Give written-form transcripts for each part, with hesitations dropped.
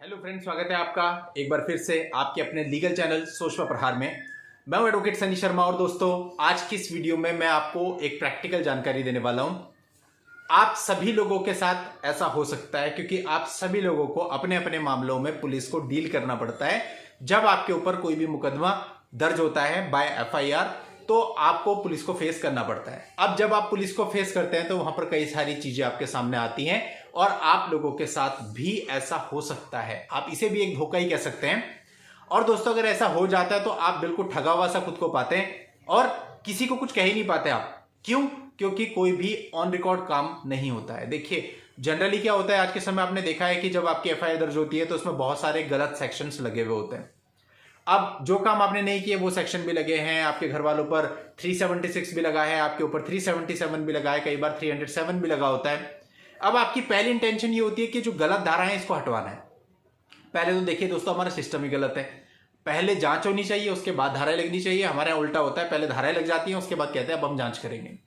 Hello friends, स्वागत है आपका एक बार फिर से आपके अपने लीगल चैनल सोच व प्रहार में। मैं हूं एडवोकेट सनी शर्मा और दोस्तों आज की इस वीडियो में मैं आपको एक प्रैक्टिकल जानकारी देने वाला हूं। आप सभी लोगों के साथ ऐसा हो सकता है क्योंकि आप सभी लोगों को अपने अपने मामलों में पुलिस को डील करना पड़ता है। जब आपके ऊपर कोई भी मुकदमा दर्ज होता है बाय एफआईआर तो आपको पुलिस को फेस करना पड़ता है। अब जब आप पुलिस को फेस करते हैं तो वहां पर कई सारी चीजें आपके सामने आती हैं और आप लोगों के साथ भी ऐसा हो सकता है। आप इसे भी एक धोखा ही कह सकते हैं। और दोस्तों अगर ऐसा हो जाता है तो आप बिल्कुल ठगा हुआ सा खुद को पाते हैं और किसी को कुछ कह ही नहीं पाते आप। क्यों? क्योंकि कोई भी ऑन रिकॉर्ड काम नहीं होता है। देखिए जनरली क्या होता है, आज के समय आपने देखा है कि जब आपकी एफआईआर दर्ज होती है तो उसमें बहुत सारे गलत सेक्शंस लगे हुए होते हैं। अब जो काम आपने नहीं किए वो सेक्शन भी लगे हैं, आपके घर वालों पर 376 भी लगा है, आपके ऊपर 377 भी लगा है, कई बार 307 भी लगा होता है। अब आपकी पहली इंटेंशन ये होती है कि जो गलत धारा है इसको हटवाना है। पहले तो देखिए दोस्तों हमारा सिस्टम ही गलत है। पहले जांच होनी चाहिए उसके बाद धाराएं लगनी चाहिए। हमारे यहाँ उल्टा होता है, पहले धाराएं लग जाती हैं उसके बाद कहते हैं अब हम जांच करेंगे।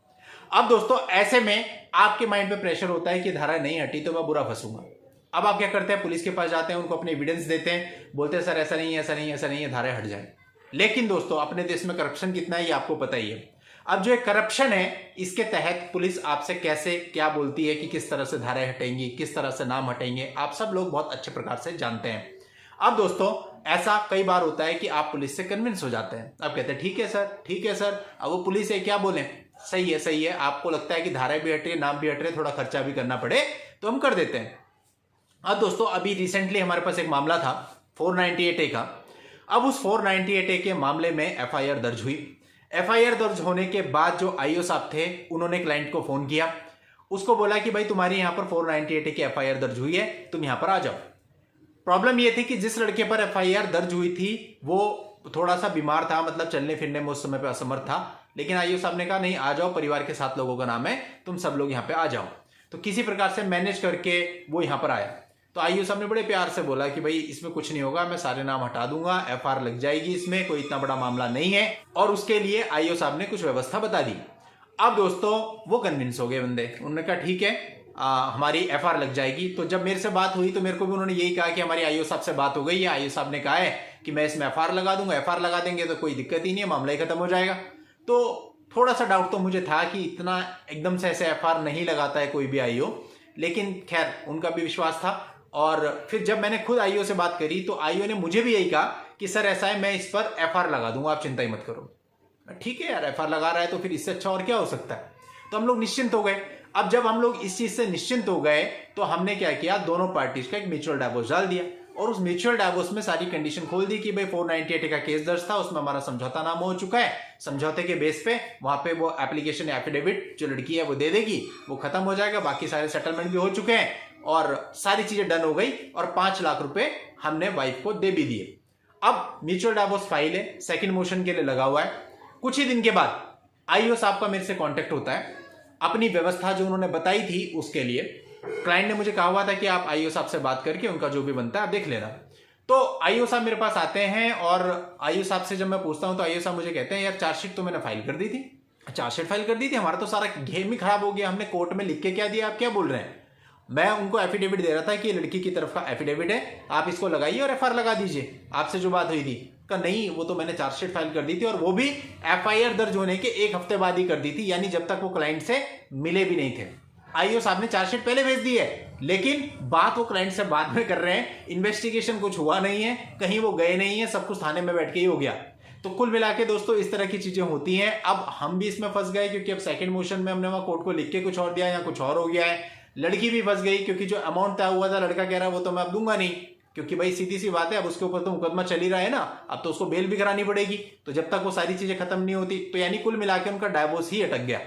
अब दोस्तों ऐसे में आपके माइंड पे प्रेशर होता है कि धारा नहीं हटी तो मैं बुरा फंसूंगा। अब आप क्या करते हैं, पुलिस के पास जाते हैं, उनको अपने एविडेंस देते हैं, बोलते हैं सर ऐसा नहीं है, ऐसा नहीं है, ऐसा नहीं है, धाराएं हट जाए। लेकिन दोस्तों अपने देश में करप्शन कितना है ये आपको पता ही है। अब जो करप्शन है इसके तहत पुलिस आपसे कैसे क्या बोलती है कि किस तरह से धाराएं हटेंगी, किस तरह से नाम हटेंगे, आप सब लोग बहुत अच्छे प्रकार से जानते हैं। अब दोस्तों ऐसा कई बार होता है कि आप पुलिस से कन्विंस हो जाते हैं। आप कहते हैं ठीक है सर, ठीक है सर। अब वो पुलिस है क्या बोले, सही है सही है। आपको लगता है कि धाराएं भी हट रही है, नाम भी हट रहे, थोड़ा खर्चा भी करना पड़े तो हम कर देते हैं। अब दोस्तों अभी रिसेंटली हमारे पास एक मामला था 498A का। अब उस 498A के मामले में एफआईआर दर्ज हुई। एफआईआर दर्ज होने के बाद जो आईओ साहब थे उन्होंने क्लाइंट को फोन किया, उसको बोला कि भाई तुम्हारी यहां पर 498A की एफआईआर दर्ज हुई है, तुम यहां पर आ जाओ। प्रॉब्लम यह थी कि जिस लड़के पर एफआईआर दर्ज हुई थी वो थोड़ा सा बीमार था, मतलब चलने फिरने में उस समय पर असमर्थ था। लेकिन आईओ साहब ने कहा नहीं आ जाओ, परिवार के 7 लोगों का नाम है, तुम सब लोग यहां पर आ जाओ। तो किसी प्रकार से मैनेज करके वो यहां पर आया। तो आईओ साहब ने बड़े प्यार से बोला कि भाई इसमें कुछ नहीं होगा, मैं सारे नाम हटा दूंगा, एफआईआर लग जाएगी, इसमें कोई इतना बड़ा मामला नहीं है। और उसके लिए आईओ साहब ने कुछ व्यवस्था बता दी। अब दोस्तों वो कन्विंस हो गए बंदे, उन्होंने कहा ठीक है हमारी एफआईआर लग जाएगी। तो जब मेरे से बात हुई तो मेरे को भी उन्होंने यही कहा कि हमारी आईओ साहब से बात हो गई है, आईओ साहब ने कहा है कि मैं इसमें एफआईआर लगा दूंगा, एफआईआर लगा देंगे तो कोई दिक्कत ही नहीं है, मामला ही खत्म हो जाएगा। तो थोड़ा सा डाउट तो मुझे था कि इतना एकदम से ऐसे एफआईआर नहीं लगाता है कोई भी आईओ, लेकिन खैर उनका भी विश्वास था। और फिर जब मैंने खुद आईओ से बात करी तो आईओ ने मुझे भी यही कहा कि सर ऐसा है मैं इस पर एफआईआर लगा दूंगा, आप चिंता ही मत करो। ठीक है यार, एफआईआर लगा रहा है तो फिर इससे अच्छा और क्या हो सकता है। तो हम लोग निश्चिंत हो गए। अब जब हम लोग इस चीज से निश्चिंत हो गए तो हमने क्या किया, दोनों पार्टीज का एक म्यूचुअल डाइवोर्स डाल दिया और उस म्यूचुअल डाइवोर्स में सारी कंडीशन खोल दी कि भाई 498A का केस दर्ज था, उसमें हमारा समझौता नाम हो चुका है, समझौते के बेस पे वहां पे वो एप्लीकेशन एफिडेविट जो लड़की है वो दे देगी, वो खत्म हो जाएगा, बाकी सारे सेटलमेंट भी हो चुके हैं और सारी चीजें डन हो गई और 5 लाख रुपए हमने वाइफ को दे भी दिए। अब म्यूचुअल डाइवोर्स फाइल है, सेकंड मोशन के लिए लगा हुआ है। कुछ ही दिन के बाद आईओ साहब का मेरे से कांटेक्ट होता है, अपनी व्यवस्था जो उन्होंने बताई थी उसके लिए। क्लाइंट ने मुझे कहा हुआ था कि आप आईओ साहब से बात करके उनका जो भी बनता है आप देख लेना। तो आईओ साहब मेरे पास आते हैं और आईओ साहब से जब मैं पूछता हूं तो आईओ साहब मुझे कहते हैं यार चार्जशीट तो मैंने फाइल कर दी थी, चार्जशीट फाइल कर दी थी, हमारा तो सारा गेम ही खराब हो गया, हमने कोर्ट में लिख के क्या दिया, आप क्या बोल रहे हैं। मैं उनको एफिडेविट दे रहा था कि लड़की की तरफ का एफिडेविट है, आप इसको लगाइए और एफआईआर लगा दीजिए, आपसे जो बात हुई थी। का नहीं वो तो मैंने चार्जशीट फाइल कर दी थी और वो भी एफआईआर दर्ज होने के 1 हफ्ते बाद ही कर दी थी, यानी जब तक वो क्लाइंट से मिले भी नहीं थे। आईओ साहब ने चार्जशीट पहले भेज दी है लेकिन बात वो क्लाइंट से बाद में कर रहे हैं, इन्वेस्टिगेशन कुछ हुआ नहीं है, कहीं वो गए नहीं है, सब कुछ थाने में बैठ के ही हो गया। तो कुल मिला के दोस्तों इस तरह की चीजें होती हैं। अब हम भी इसमें फंस गए क्योंकि अब सेकंड मोशन में हमने वहां कोर्ट को लिख के कुछ और दिया, या कुछ और हो गया है। लड़की भी फंस गई क्योंकि जो अमाउंट तय हुआ था लड़का कह रहा है वो तो मैं अब दूंगा नहीं, क्योंकि भाई सीधी सी बात है अब उसके ऊपर तो मुकदमा चल ही रहा है ना, अब तो उसको बेल भी करानी पड़ेगी। तो जब तक वो सारी चीजें खत्म नहीं होती तो यानी कुल मिला के उनका डाइवोर्स ही अटक गया।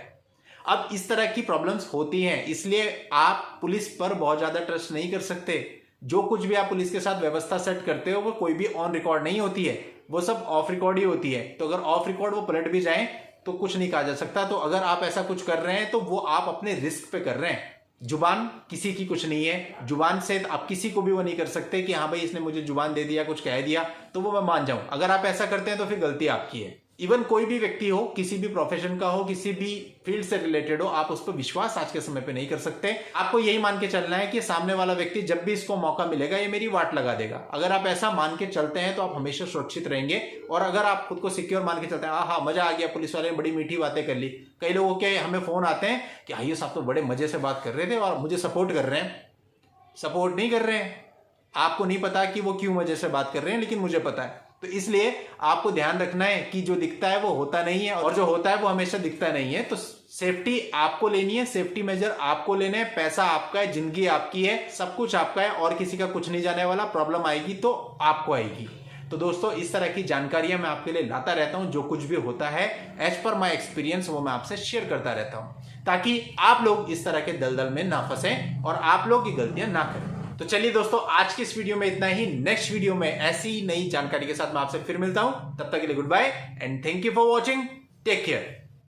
अब इस तरह की प्रॉब्लम्स होती हैं, इसलिए आप पुलिस पर बहुत ज्यादा ट्रस्ट नहीं कर सकते। जो कुछ भी आप पुलिस के साथ व्यवस्था सेट करते हो वो कोई भी ऑन रिकॉर्ड नहीं होती है, वो सब ऑफ रिकॉर्ड ही होती है। तो अगर ऑफ रिकॉर्ड वो पलट भी जाए तो कुछ नहीं कहा जा सकता। तो अगर आप ऐसा कुछ कर रहे हैं तो वो आप अपने रिस्क पे कर रहे हैं। जुबान किसी की कुछ नहीं है, जुबान से आप किसी को भी वो नहीं कर सकते कि हाँ भाई इसने मुझे जुबान दे दिया, कुछ कह दिया तो वो मैं मान जाऊं। अगर आप ऐसा करते हैं तो फिर गलती आपकी है। इवन कोई भी व्यक्ति हो, किसी भी प्रोफेशन का हो, किसी भी फील्ड से रिलेटेड हो, आप उस पर विश्वास आज के समय पे नहीं कर सकते। आपको यही मान के चलना है कि सामने वाला व्यक्ति जब भी इसको मौका मिलेगा ये मेरी वाट लगा देगा। अगर आप ऐसा मान के चलते हैं तो आप हमेशा सुरक्षित रहेंगे। और अगर आप खुद को सिक्योर मान के चलते हैं, हाँ मजा आ गया, पुलिस वाले ने बड़ी मीठी बातें कर ली। कई लोगों के हमें फोन आते हैं कि आइए साहब तो बड़े मजे से बात कर रहे थे और मुझे सपोर्ट कर रहे हैं। सपोर्ट नहीं कर रहे हैं, आपको नहीं पता कि वो क्यों मजे से बात कर रहे हैं, लेकिन मुझे पता है। तो इसलिए आपको ध्यान रखना है कि जो दिखता है वो होता नहीं है, और जो होता है वो हमेशा दिखता नहीं है। तो सेफ्टी आपको लेनी है, सेफ्टी मेजर आपको लेने हैं। पैसा आपका है, जिंदगी आपकी है, सब कुछ आपका है और किसी का कुछ नहीं जाने वाला। प्रॉब्लम आएगी तो आपको आएगी। तो दोस्तों, इस तरह की जानकारियां मैं आपके लिए लाता रहता हूं। जो कुछ भी होता है एज पर माई एक्सपीरियंस वो मैं आपसे शेयर करता रहता हूं, ताकि आप लोग इस तरह के दलदल में ना फंसें और आप लोग ये गलतियां ना करें। तो चलिए दोस्तों, आज की इस वीडियो में इतना ही। नेक्स्ट वीडियो में ऐसी ही नई जानकारी के साथ मैं आपसे फिर मिलता हूं। तब तक के लिए good bye and thank you for watching. Take care.